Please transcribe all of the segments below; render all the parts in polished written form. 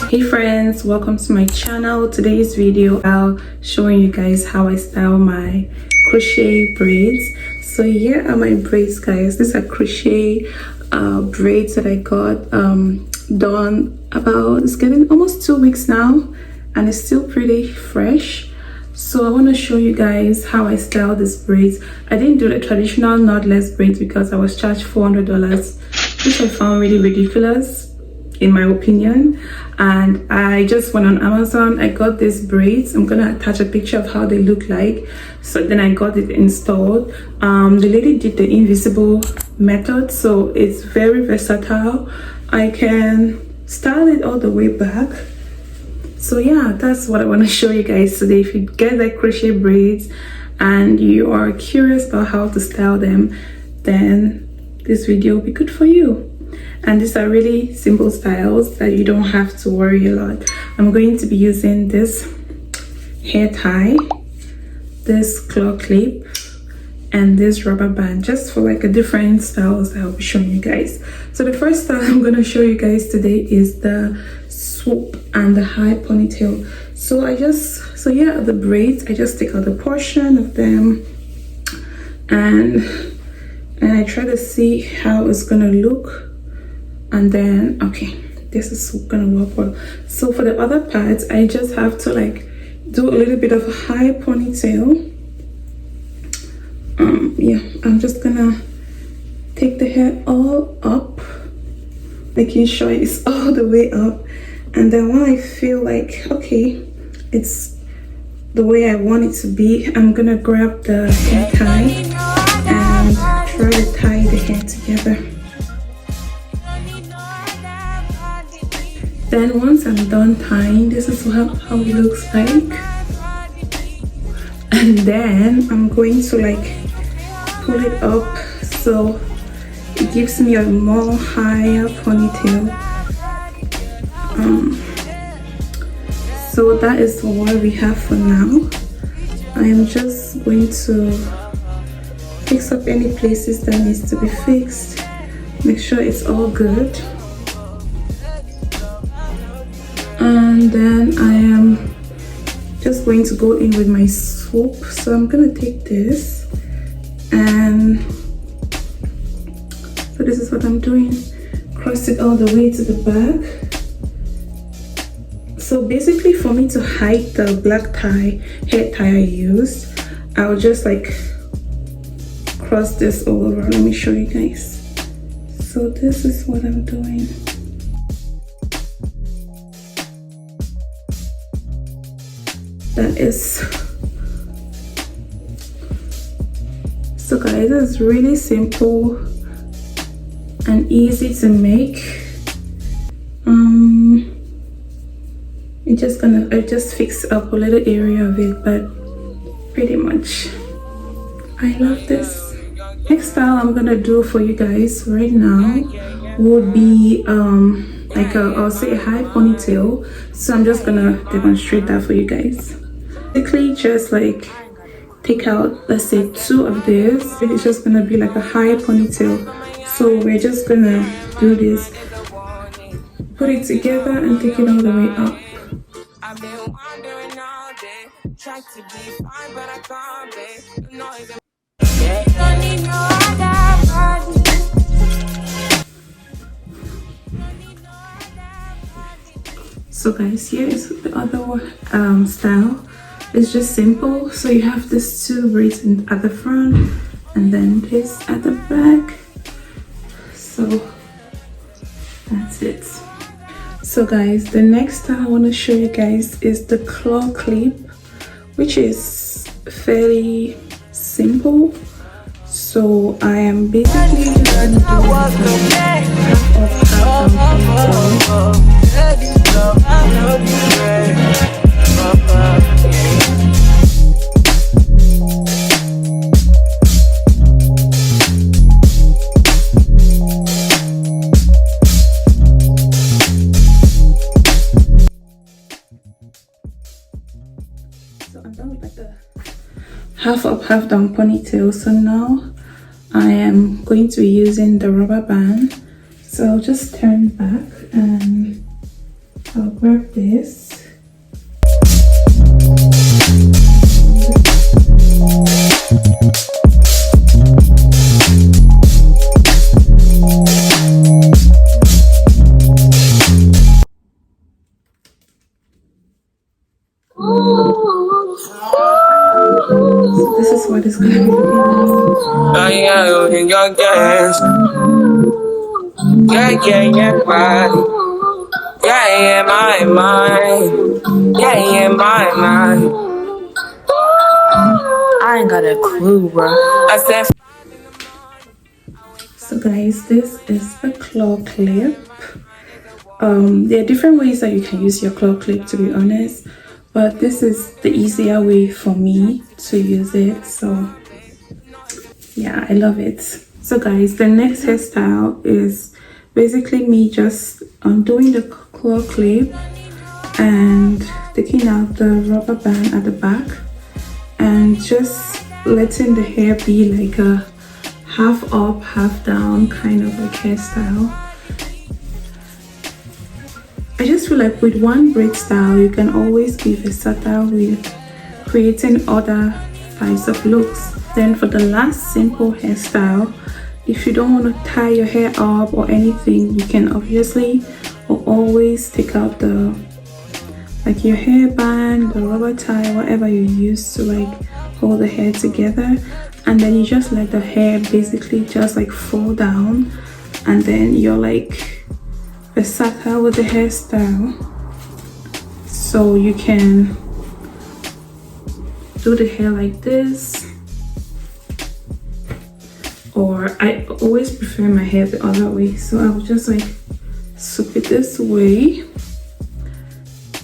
Hey friends, welcome to my channel. Today's video I'll showing you guys how I style my crochet braids. So here are my braids, guys. These are crochet braids that I got done about, it's getting almost 2 weeks now, and it's still pretty fresh. So I want to show you guys how I style these braids. I didn't do the traditional knotless braids because I was charged $400, which I found really ridiculous in my opinion. And I just went on Amazon. I got these braids. I'm gonna attach a picture of how they look like. So then I got it installed. The lady did the invisible method, so it's very versatile. I can style it all the way back. So yeah, that's what I want to show you guys today. If you get like crochet braids and you are curious about how to style them, then this video will be good for you. And these are really simple styles that you don't have to worry a lot. I'm going to be using this hair tie, this claw clip, and this rubber band, just for like a different styles that I'll be showing you guys. So the first style I'm going to show you guys today is the swoop and the high ponytail. So the braids, I just take out a portion of them and I try to see how it's gonna look. And then, okay, this is gonna work well. So for the other parts, I just have to like do a little bit of a high ponytail. Yeah, I'm just gonna take the hair all up, making sure it's all the way up. And then when I feel like, okay, it's the way I want it to be, I'm gonna grab the hair tie and try to tie the hair together. Then once I'm done tying, this is how it looks like. And then I'm going to like pull it up so it gives me a more higher ponytail. So that is what we have for now. I am just going to fix up any places that needs to be fixed, make sure it's all good. And then I am just going to go in with my swoop. So I'm gonna take this, and so this is what I'm doing. Cross it all the way to the back. So basically, for me to hide the black hair tie I used, I'll just like cross this all over. Let me show you guys. So this is what I'm doing. That is, so guys, it's really simple and easy to make. I just fix up a little area of it, but pretty much I love this. Next style I'm gonna do for you guys right now would be I'll say a high ponytail. So I'm just gonna demonstrate that for you guys. Basically, just like take out, let's say 2 of this. It's just gonna be like a high ponytail. So we're just gonna do this, put it together and take it all the way up. I've been wondering all day, try to be fine, but I can't be. So guys, here is the other style. It's just simple. So you have these 2 braids at the front and then this at the back. So that's it. So guys, the next style I want to show you guys is the claw clip, which is fairly simple. So I am basically just going to do I'm done with like the half up, half down ponytail. So now I am going to be using the rubber band. So I'll just turn back and I'll grab this. So this is what it's gonna be looking like. Yeah, my mind. Yeah, my mind. I ain't got a clue, bro. I said. So guys, this is a claw clip. There are different ways that you can use your claw clip, to be honest, but this is the easier way for me to use it. So yeah, I love it. So guys, the next hairstyle is basically me just undoing the claw clip and taking out the rubber band at the back and just letting the hair be like a half up, half down kind of like hairstyle. I just feel like with one braid style, you can always be versatile with creating other types of looks. Then for the last simple hairstyle, if you don't want to tie your hair up or anything, you can obviously or always take out the like your hairband, the rubber tie, whatever you use to like hold the hair together, and then you just let the hair basically just like fall down, and then you're like versatile with the hairstyle. So you can do the hair like this, or I always prefer my hair the other way, so I will just like swoop it this way.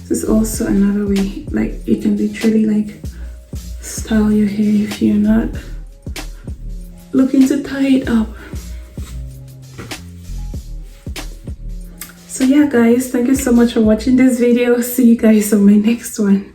This is also another way, like you can literally like style your hair if you're not looking to tie it up. So yeah guys, thank you so much for watching this video. See you guys on my next one.